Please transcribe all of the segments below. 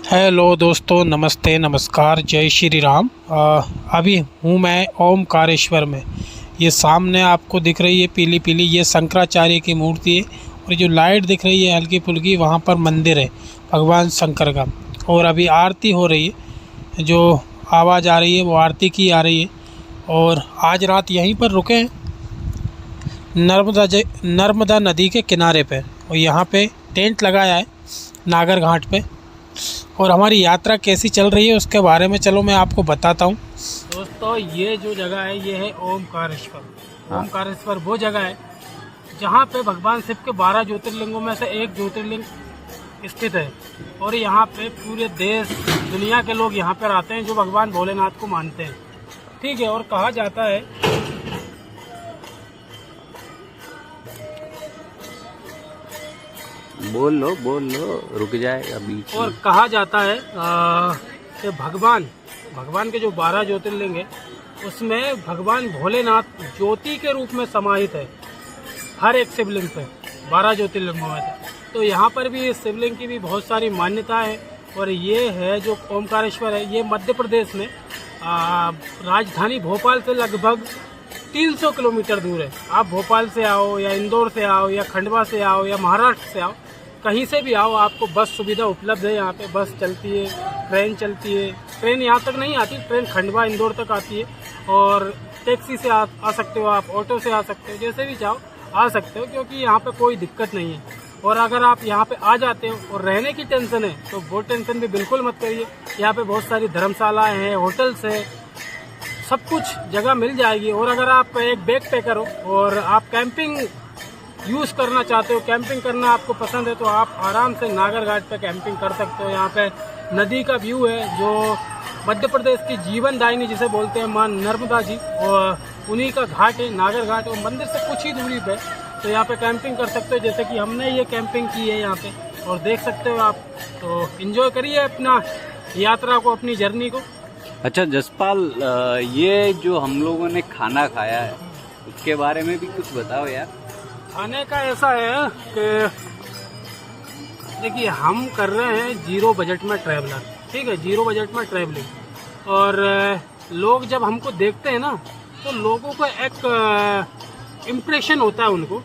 Hello दोस्तों, नमस्ते, नमस्कार, जय श्री राम। अभी हूँ मैं ओमकारेश्वर में। ये सामने आपको दिख रही है पीली पीली, ये शंकराचार्य की मूर्ति है। और जो लाइट दिख रही है हल्की फुल्की, वहाँ पर मंदिर है भगवान शंकर का। और अभी आरती हो रही है, जो आवाज़ आ रही है वो आरती की आ रही है। और आज रात यहीं पर रुके हैं नर्मदा नदी के किनारे पे। और यहाँ पे टेंट लगाया है नागर घाट पे। और हमारी यात्रा कैसी चल रही है उसके बारे में चलो मैं आपको बताता हूँ। दोस्तों, ये जो जगह है ये है ओमकारेश्वर। ओमकारेश्वर वो जगह है जहाँ पे भगवान शिव के 12 ज्योतिर्लिंगों में से एक ज्योतिर्लिंग स्थित है। और यहाँ पे पूरे देश दुनिया के लोग यहाँ पर आते हैं जो भगवान भोलेनाथ को मानते हैं। ठीक है। और कहा जाता है बोल लो रुक जाए अभी। और कहा जाता है कि भगवान के जो 12 ज्योतिर्लिंग है उसमें भगवान भोलेनाथ ज्योति के रूप में समाहित है हर एक शिवलिंग पे, 12 ज्योतिर्लिंगों में से। तो यहाँ पर भी इस शिवलिंग की भी बहुत सारी मान्यता है। और ये है जो ओमकारेश्वर है, ये मध्य प्रदेश में राजधानी भोपाल से लगभग 300 किलोमीटर दूर है। आप भोपाल से आओ या इंदौर से आओ या खंडवा से आओ या महाराष्ट्र से आओ, कहीं से भी आओ, आपको बस सुविधा उपलब्ध है। यहाँ पे बस चलती है, ट्रेन चलती है। ट्रेन यहाँ तक नहीं आती, ट्रेन खंडवा इंदौर तक आती है। और टैक्सी से आ सकते हो आप, ऑटो से आ सकते हो, जैसे भी चाहो आ सकते हो, क्योंकि यहाँ पे कोई दिक्कत नहीं है। और अगर आप यहाँ पे आ जाते हो और रहने की टेंशन है तो वो टेंशन भी बिल्कुल मत करिए। यहाँ पे बहुत सारी धर्मशालाएँ हैं, होटल्स है, सब कुछ जगह मिल जाएगी। और अगर आप एक बैग पैकर हो और आप कैंपिंग यूज़ करना चाहते हो, कैंपिंग करना आपको पसंद है, तो आप आराम से नागर घाट पे कैंपिंग कर सकते हो। यहाँ पे नदी का व्यू है जो मध्य प्रदेश की जीवन दायिनी जिसे बोलते हैं मां नर्मदा जी, और उन्हीं का घाट है नागर घाट। और मंदिर से कुछ ही दूरी पे, तो यहाँ पे कैंपिंग कर सकते हो, जैसे कि हमने ये कैंपिंग की है यहाँ पे। और देख सकते हो आप, तो एंजॉय करिए अपना यात्रा को, अपनी जर्नी को। अच्छा जसपाल, ये जो हम लोगों ने खाना खाया है उसके बारे में भी कुछ बताओ यार। खाने का ऐसा है कि देखिए, हम कर रहे हैं जीरो बजट में ट्रैवलर। ठीक है, जीरो बजट में ट्रैवलिंग। और लोग जब हमको देखते हैं ना, तो लोगों को एक इम्प्रेशन होता है, उनको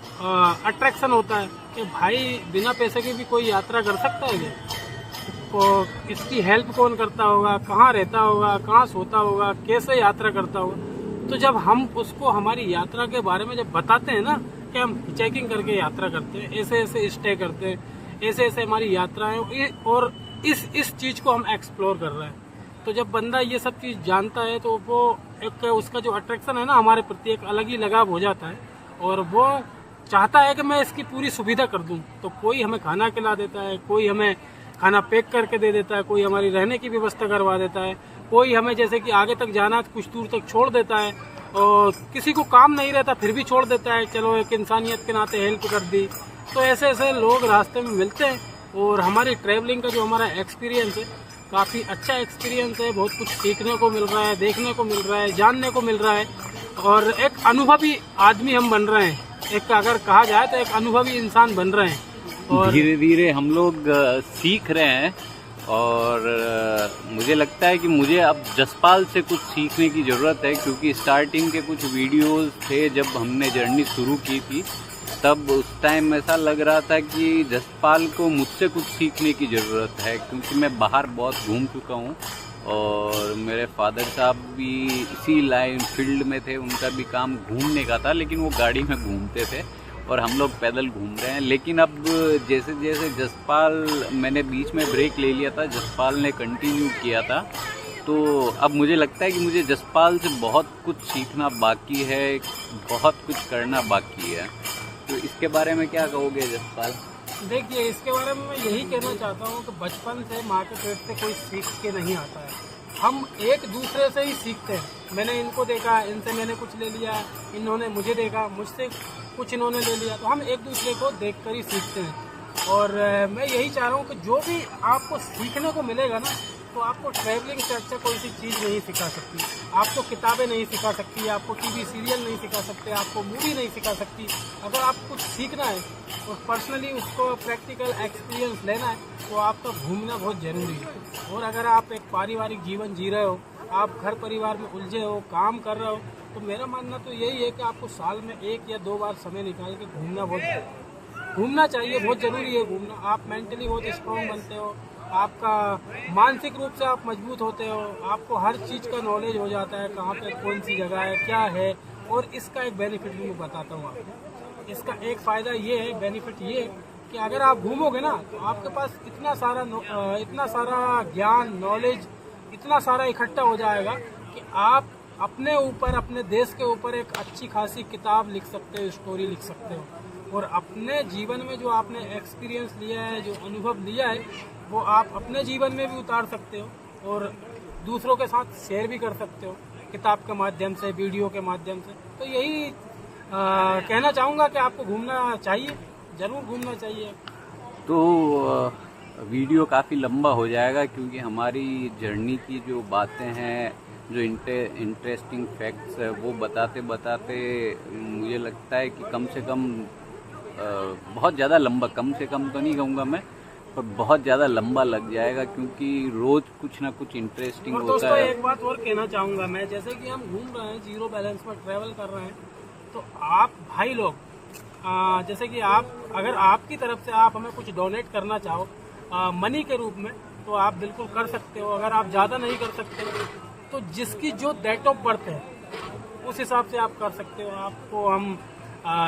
अट्रैक्शन होता है कि भाई बिना पैसे के भी कोई यात्रा कर सकता है क्या? तो इसकी हेल्प कौन करता होगा, कहाँ रहता होगा, कहाँ सोता होगा, कैसे यात्रा करता होगा। तो जब हम उसको हमारी यात्रा के बारे में जब बताते हैं ना कि हम चेकिंग करके यात्रा करते हैं, ऐसे ऐसे स्टे करते हैं, ऐसे ऐसे हमारी यात्राएं, और इस चीज़ को हम एक्सप्लोर कर रहे हैं, तो जब बंदा ये सब चीज़ जानता है तो वो एक उसका जो अट्रैक्शन है ना हमारे प्रति, एक अलग ही लगाव हो जाता है। और वो चाहता है कि मैं इसकी पूरी सुविधा कर दूँ। तो कोई हमें खाना खिला देता है, कोई हमें खाना पैक करके दे देता है, कोई हमारी रहने की व्यवस्था करवा देता है, कोई हमें जैसे कि आगे तक जाना है कुछ दूर तक छोड़ देता है, और किसी को काम नहीं रहता फिर भी छोड़ देता है, चलो एक इंसानियत के नाते हेल्प कर दी। तो ऐसे ऐसे लोग रास्ते में मिलते हैं। और हमारी ट्रैवलिंग का जो हमारा एक्सपीरियंस है, काफ़ी अच्छा एक्सपीरियंस है। बहुत कुछ सीखने को मिल रहा है, देखने को मिल रहा है, जानने को मिल रहा है। और एक अनुभवी आदमी हम बन रहे हैं, एक अगर कहा जाए तो एक अनुभवी इंसान बन रहे हैं। और धीरे धीरे हम लोग सीख रहे हैं। और मुझे लगता है कि मुझे अब जसपाल से कुछ सीखने की ज़रूरत है, क्योंकि स्टार्टिंग के कुछ वीडियोस थे जब हमने जर्नी शुरू की थी, तब उस टाइम ऐसा लग रहा था कि जसपाल को मुझसे कुछ सीखने की ज़रूरत है, क्योंकि मैं बाहर बहुत घूम चुका हूँ। और मेरे फादर साहब भी इसी लाइन फील्ड में थे, उनका भी काम घूमने का था, लेकिन वो गाड़ी में घूमते थे और हम लोग पैदल घूम रहे हैं। लेकिन अब जैसे जैसे जसपाल, मैंने बीच में ब्रेक ले लिया था, जसपाल ने कंटिन्यू किया था, तो अब मुझे लगता है कि मुझे जसपाल से बहुत कुछ सीखना बाकी है, बहुत कुछ करना बाकी है। तो इसके बारे में क्या कहोगे जसपाल? देखिए, इसके बारे में मैं यही कहना चाहता हूँ कि बचपन से माँ के पेट से कोई सीख के नहीं आता है, हम एक दूसरे से ही सीखते हैं। मैंने इनको देखा, इनसे मैंने कुछ ले लिया, इन्होंने मुझे देखा, मुझसे कुछ इन्होंने ले लिया, तो हम एक दूसरे को देखकर ही सीखते हैं। और मैं यही चाह रहा हूँ कि जो भी आपको सीखने को मिलेगा ना, तो आपको ट्रैवलिंग से अच्छा कोई सी चीज़ नहीं सिखा सकती। आपको किताबें नहीं सिखा सकती, आपको टीवी सीरियल नहीं सिखा सकते, आपको मूवी नहीं सिखा सकती। अगर आप कुछ सीखना है और पर्सनली उसको प्रैक्टिकल एक्सपीरियंस लेना है, तो आपका घूमना बहुत ज़रूरी है। और अगर आप एक पारिवारिक जीवन जी रहे हो, आप घर परिवार में उलझे हो, काम कर रहे हो, तो मेरा मानना तो यही है कि आपको साल में 1 या 2 बार समय निकाल के घूमना चाहिए। बहुत ज़रूरी है घूमना। आप मेंटली बहुत स्ट्रॉन्ग बनते हो, आपका मानसिक रूप से आप मजबूत होते हो, आपको हर चीज़ का नॉलेज हो जाता है, कहाँ पे कौन सी जगह है, क्या है। और इसका एक बेनिफिट भी मैं बताता हूँ आपको। इसका एक फ़ायदा ये है, बेनिफिट ये है कि अगर आप घूमोगे ना, तो आपके पास इतना सारा ज्ञान, नॉलेज इतना सारा इकट्ठा हो जाएगा कि आप अपने ऊपर, अपने देश के ऊपर एक अच्छी खासी किताब लिख सकते हो, स्टोरी लिख सकते हो। और अपने जीवन में जो आपने एक्सपीरियंस लिया है, जो अनुभव लिया है, वो आप अपने जीवन में भी उतार सकते हो और दूसरों के साथ शेयर भी कर सकते हो, किताब के माध्यम से, वीडियो के माध्यम से। तो यही कहना चाहूँगा कि आपको घूमना चाहिए, ज़रूर घूमना चाहिए। तो वीडियो काफ़ी लंबा हो जाएगा, क्योंकि हमारी जर्नी की जो बातें हैं, जो इंटरेस्टिंग फैक्ट्स है, वो बताते बताते मुझे लगता है कि कम से कम बहुत ज़्यादा लंबा, कम से कम तो नहीं कहूँगा मैं, पर बहुत ज़्यादा लंबा लग जाएगा, क्योंकि रोज़ कुछ ना कुछ इंटरेस्टिंग होता दोस्तों है। एक बात और कहना चाहूँगा मैं, जैसे कि हम घूम रहे हैं, जीरो बैलेंस पर ट्रैवल कर रहे हैं, तो आप भाई लोग जैसे कि आप, अगर आपकी तरफ से आप हमें कुछ डोनेट करना चाहो मनी के रूप में, तो आप बिल्कुल कर सकते हो। अगर आप ज़्यादा नहीं कर सकते तो जिसकी जो डेट ऑफ बर्थ है उस हिसाब से आप कर सकते हो। आपको हम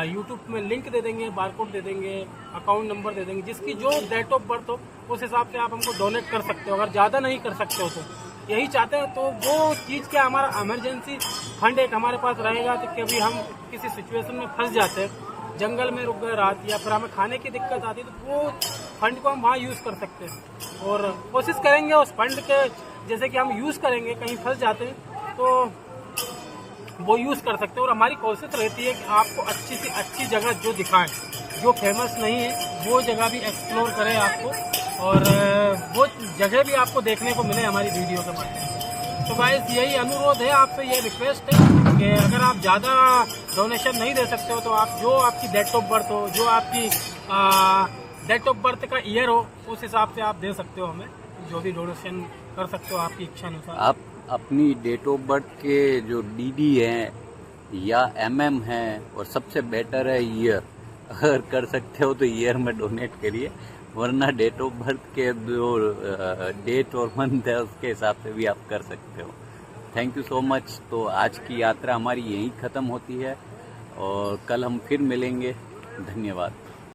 यूट्यूब में लिंक दे देंगे, बारकोड दे देंगे, अकाउंट नंबर दे देंगे। जिसकी जो डेट ऑफ बर्थ हो उस हिसाब से आप हमको डोनेट कर सकते हो। अगर ज़्यादा नहीं कर सकते हो तो यही चाहते हैं, तो वो चीज़ क्या, हमारा इमरजेंसी फंड एक हमारे पास रहेगा कि कभी हम किसी सिचुएशन में फंस जाते हैं, जंगल में रुक गए रात, या फिर हमें खाने की दिक्कत आती है, तो वो फंड को हम वहाँ यूज़ कर सकते हैं। और कोशिश करेंगे उस फंड के, जैसे कि हम यूज़ करेंगे, कहीं फंस जाते हैं तो वो यूज़ कर सकते हैं। और हमारी कोशिश रहती है कि आपको अच्छी से अच्छी जगह जो दिखाएं, जो फेमस नहीं है वो जगह भी एक्सप्लोर करें आपको, और वो जगह भी आपको देखने को मिले हमारी वीडियो के माध्यम से। तो गाइस यही अनुरोध है आपसे, ये रिक्वेस्ट है कि अगर आप ज़्यादा डोनेशन नहीं दे सकते हो, तो आप जो आपकी डेट ऑफ बर्थ हो, जो आपकी डेट ऑफ बर्थ का ईयर हो, उस हिसाब से आप दे सकते हो हमें, जो भी डोनेशन कर सकते हो आपकी इच्छा अनुसार। आप अपनी डेट ऑफ बर्थ के जो डीडी हैं या एमएम हैं, और सबसे बेटर है ईयर, अगर कर सकते हो तो ईयर में डोनेट करिए, वरना डेट ऑफ बर्थ के जो डेट और मंथ है उसके हिसाब से भी आप कर सकते हो। Thank you so much. तो आज की यात्रा हमारी यहीं ख़त्म होती है और कल हम फिर मिलेंगे। धन्यवाद।